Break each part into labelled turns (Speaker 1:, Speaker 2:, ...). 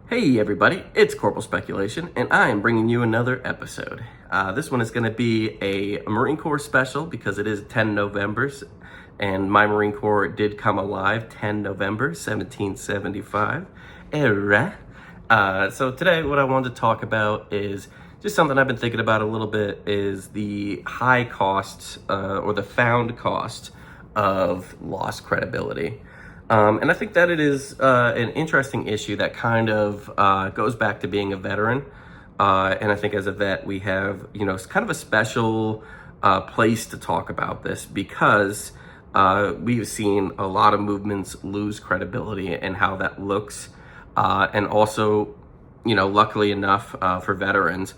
Speaker 1: Hey everybody, it's Corporal Speculation, and I am bringing you another episode. This one is going to be a Marine Corps special because it is 10 Novembers, and my Marine Corps did come alive 10 November 1775. So today what I wanted to talk about is just something I've been thinking about a little bit, is the high costs or the found cost of lost credibility. And I think that it is an interesting issue that kind of goes back to being a veteran. And I think as a vet, we have, it's kind of a special place to talk about this because we've seen a lot of movements lose credibility and how that looks. And also, luckily enough for veterans,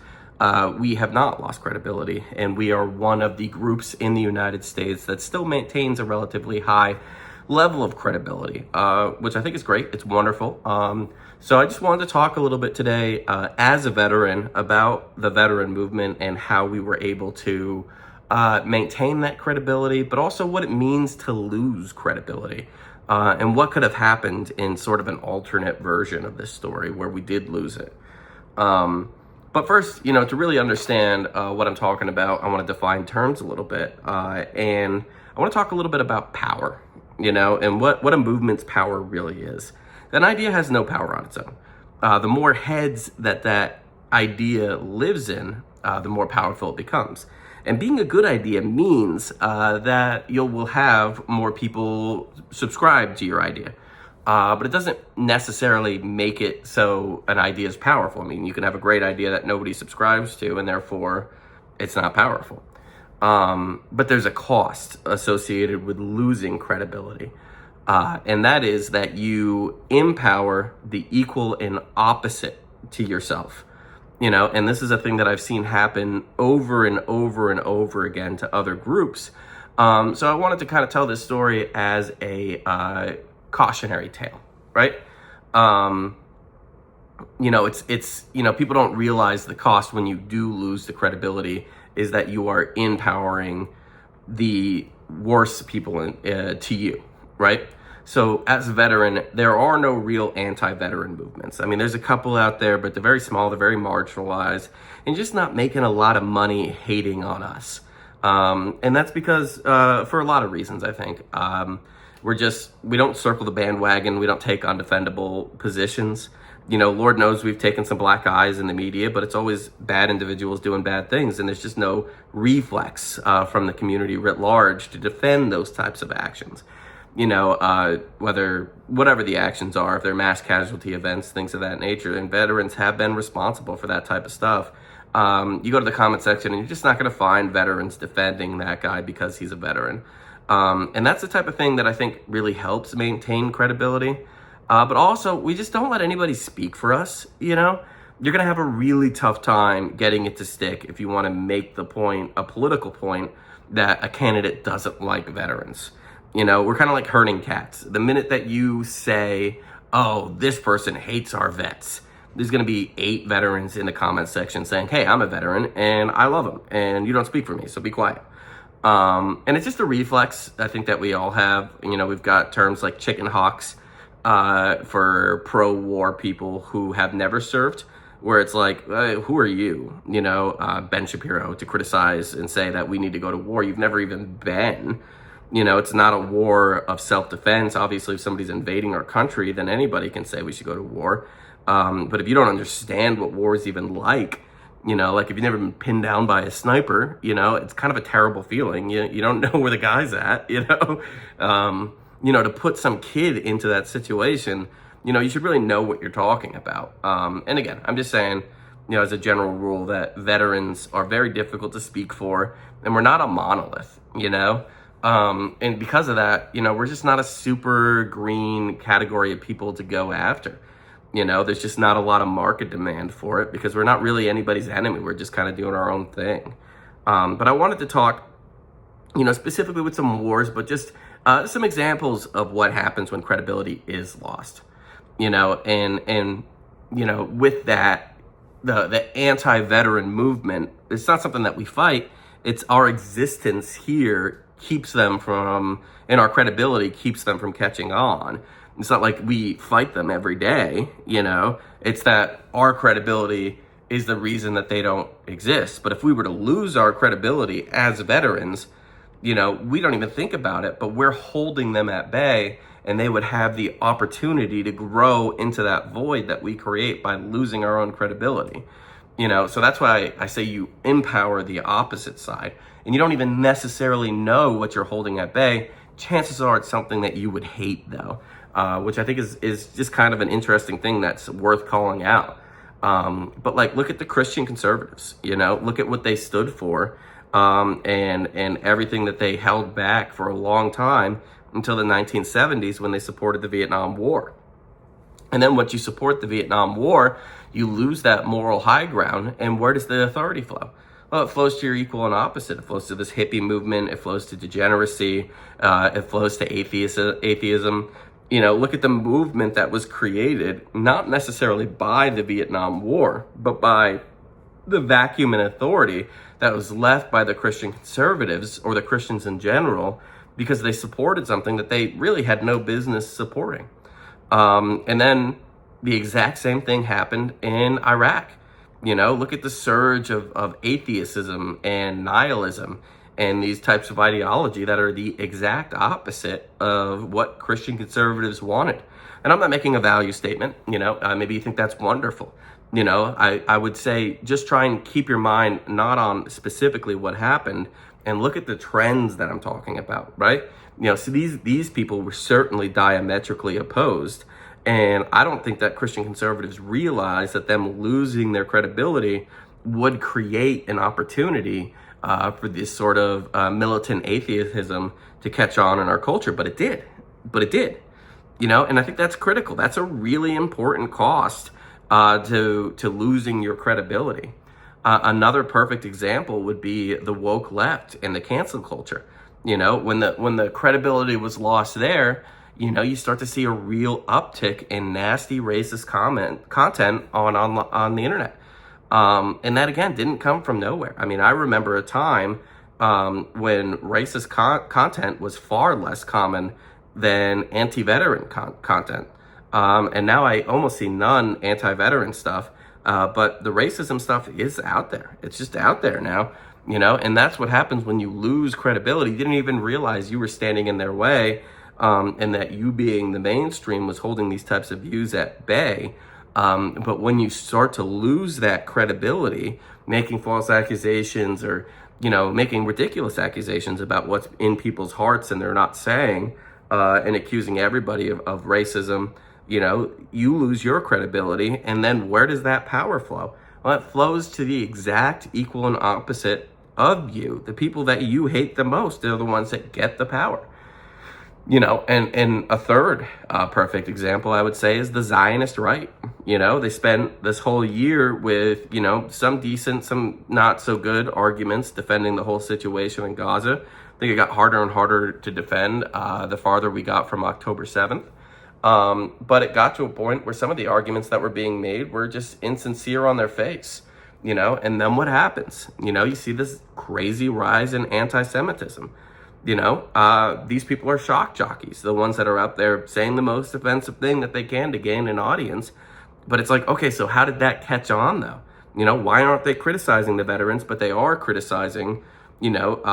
Speaker 1: we have not lost credibility. And we are one of the groups in the United States that still maintains a relatively high level of credibility, which I think is great. It's wonderful. So I just wanted to talk a little bit today as a veteran about the veteran movement and how we were able to maintain that credibility, but also what it means to lose credibility and what could have happened in sort of an alternate version of this story where we did lose it. But first, to really understand what I'm talking about, I want to define terms a little bit. And I want to talk a little bit about power. And what a movement's power really is. An idea has no power on its own. The more heads that idea lives in, the more powerful it becomes. And being a good idea means that you will have more people subscribe to your idea. But it doesn't necessarily make it so an idea is powerful. I mean, you can have a great idea that nobody subscribes to, and therefore it's not powerful. But there's a cost associated with losing credibility. And that is that you empower the equal and opposite to yourself. And this is a thing that I've seen happen over and over and over again to other groups. So I wanted to kind of tell this story as a cautionary tale, right? It's people don't realize the cost when you do lose the credibility is that you are empowering the worst people to you, right? So as a veteran, there are no real anti-veteran movements. I mean, there's a couple out there, but they're very small, they're very marginalized, and just not making a lot of money hating on us. And that's because, for a lot of reasons, I think. We don't circle the bandwagon, we don't take undefendable positions. Lord knows we've taken some black eyes in the media, but it's always bad individuals doing bad things, and there's just no reflex from the community writ large to defend those types of actions. Whatever the actions are, if they're mass casualty events, things of that nature, and veterans have been responsible for that type of stuff. You go to the comment section, and you're just not going to find veterans defending that guy because he's a veteran. And that's the type of thing that I think really helps maintain credibility. But also, we just don't let anybody speak for us, You're going to have a really tough time getting it to stick if you want to make the point, a political point, that a candidate doesn't like veterans. We're kind of like herding cats. The minute that you say, oh, this person hates our vets, there's going to be 8 veterans in the comment section saying, hey, I'm a veteran, and I love them, and you don't speak for me, so be quiet. And it's just a reflex, I think, that we all have. We've got terms like chicken hawks, for pro-war people who have never served, where it's like, who are you, Ben Shapiro, to criticize and say that we need to go to war? You've never even been. It's not a war of self-defense. Obviously, if somebody's invading our country, then anybody can say we should go to war. But if you don't understand what war is even like if you've never been pinned down by a sniper, it's kind of a terrible feeling. You don't know where the guy's at, to put some kid into that situation, you should really know what you're talking about. And again, I'm just saying, as a general rule, that veterans are very difficult to speak for, and we're not a monolith, and because of that, we're just not a super green category of people to go after. There's just not a lot of market demand for it because we're not really anybody's enemy. We're just kind of doing our own thing. But I wanted to talk, specifically with some wars, but just some examples of what happens when credibility is lost. And with that, the anti-veteran movement, it's not something that we fight. It's our existence here keeps them from, and our credibility keeps them from catching on. It's not like we fight them every day, you know. It's that our credibility is the reason that they don't exist. But if we were to lose our credibility as veterans, you know, we don't even think about it, but we're holding them at bay, and they would have the opportunity to grow into that void that we create by losing our own credibility. You know, so that's why I say you empower the opposite side, and you don't even necessarily know what you're holding at bay. Chances are it's something that you would hate, though, which I think is just kind of an interesting thing that's worth calling out. But like, look at the Christian conservatives, you know, look at what they stood for, and everything that they held back for a long time until the 1970s when they supported the Vietnam War. And then once you support the Vietnam War, you lose that moral high ground. And where does the authority flow? Well, it flows to your equal and opposite. It flows to this hippie movement. It flows to degeneracy. It flows to atheism. You know, look at the movement that was created, not necessarily by the Vietnam War, but by the vacuum in authority that was left by the Christian conservatives, or the Christians in general, because they supported something that they really had no business supporting. And then the exact same thing happened in Iraq. You know, look at the surge of atheism and nihilism and these types of ideology that are the exact opposite of what Christian conservatives wanted. And I'm not making a value statement, you know, maybe you think that's wonderful. You know, I would say just try and keep your mind not on specifically what happened, and look at the trends that I'm talking about, right? You know, so these people were certainly diametrically opposed. And I don't think that Christian conservatives realize that them losing their credibility would create an opportunity for this sort of militant atheism to catch on in our culture. But it did. You know, and I think that's critical. That's a really important cost to losing your credibility. Another perfect example would be the woke left and the cancel culture. You know, when the credibility was lost there, you know, you start to see a real uptick in nasty racist content on the internet. And that, again, didn't come from nowhere. I mean, I remember a time when racist content was far less common than anti-veteran content. And now I almost see none anti-veteran stuff. But the racism stuff is out there. It's just out there now, you know, and that's what happens when you lose credibility. You didn't even realize you were standing in their way, and that you being the mainstream was holding these types of views at bay. But when you start to lose that credibility, making false accusations, or, you know, making ridiculous accusations about what's in people's hearts and they're not saying, and accusing everybody of racism, you know, you lose your credibility. And then where does that power flow? Well, it flows to the exact equal and opposite of you. The people that you hate the most, they're the ones that get the power. You know, and a third perfect example, I would say, is the Zionist right. You know, they spent this whole year with, you know, some decent, some not so good arguments defending the whole situation in Gaza. I think it got harder and harder to defend the farther we got from October 7th. But it got to a point where some of the arguments that were being made were just insincere on their face, you know, and then what happens? You know, you see this crazy rise in anti-Semitism. You know, these people are shock jockeys, the ones that are out there saying the most offensive thing that they can to gain an audience. But it's like, okay, so how did that catch on, though? You know, why aren't they criticizing the veterans, but they are criticizing, you know,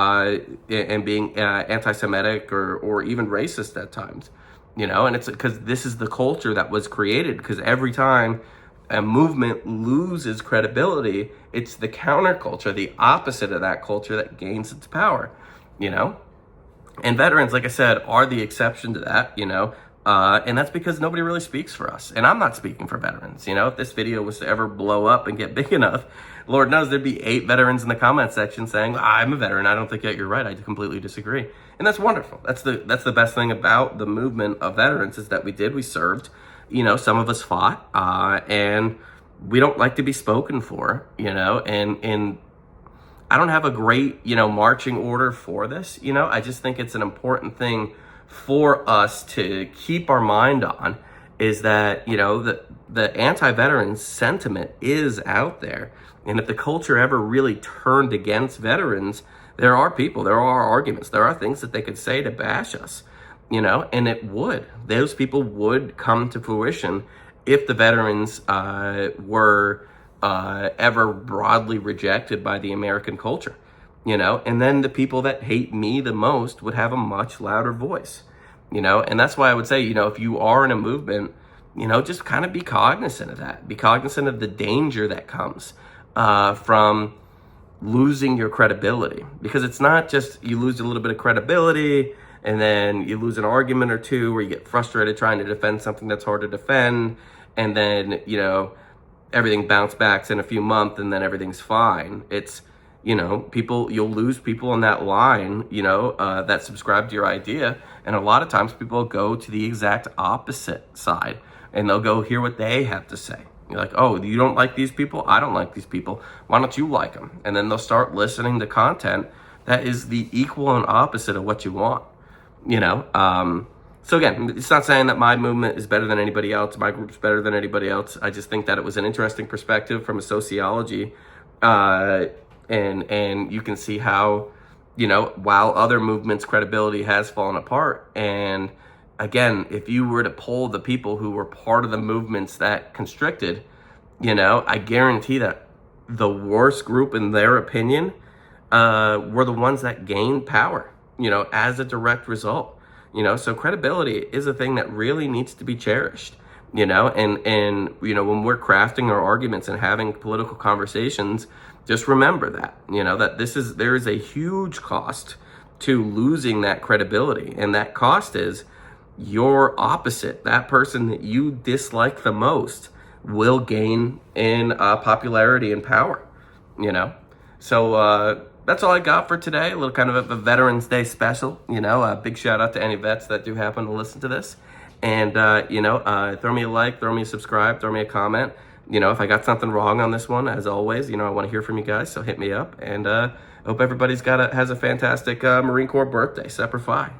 Speaker 1: and being anti-Semitic or even racist at times? You know, and it's because this is the culture that was created, because every time a movement loses credibility, it's the counterculture, the opposite of that culture, that gains its power, you know? And veterans, like I said, are the exception to that, you know? And that's because nobody really speaks for us. And I'm not speaking for veterans. You know, if this video was to ever blow up and get big enough, Lord knows there'd be 8 veterans in the comment section saying, I'm a veteran, I don't think that you're right, I completely disagree. And that's wonderful. That's the best thing about the movement of veterans, is that we served, you know, some of us fought, and we don't like to be spoken for, you know, and I don't have a great, you know, marching order for this. You know, I just think it's an important thing for us to keep our mind on, is that, you know, the anti-veteran sentiment is out there. And if the culture ever really turned against veterans, there are people, there are arguments, there are things that they could say to bash us. and it would. Those people would come to fruition if the veterans were ever broadly rejected by the American culture, and then the people that hate me the most would have a much louder voice, and that's why I would say, if you are in a movement, just kind of be cognizant of that. Be cognizant of the danger that comes from losing your credibility, because it's not just you lose a little bit of credibility and then you lose an argument or two where you get frustrated trying to defend something that's hard to defend, and then everything bounce backs in a few months and then everything's fine. It's you'll lose people on that line that subscribe to your idea, and a lot of times people go to the exact opposite side and they'll go hear what they have to say. You're like, oh, you don't like these people? I don't like these people. Why don't you like them? And then they'll start listening to content that is the equal and opposite of what you want, So again, it's not saying that my movement is better than anybody else. My group's better than anybody else. I just think that it was an interesting perspective from a sociology. And you can see how, while other movements' credibility has fallen apart. And again, if you were to poll the people who were part of the movements that constricted, I guarantee that the worst group in their opinion were the ones that gained power, as a direct result. So credibility is a thing that really needs to be cherished, and when we're crafting our arguments and having political conversations, just remember that, that there is a huge cost to losing that credibility. And that cost is your opposite, that person that you dislike the most, will gain in popularity and power, So that's all I got for today. A little kind of a Veterans Day special, a big shout out to any vets that do happen to listen to this. And, throw me a like, throw me a subscribe, throw me a comment. If I got something wrong on this one, as always, I want to hear from you guys. So hit me up, and hope everybody's has a fantastic Marine Corps birthday. Semper Fi.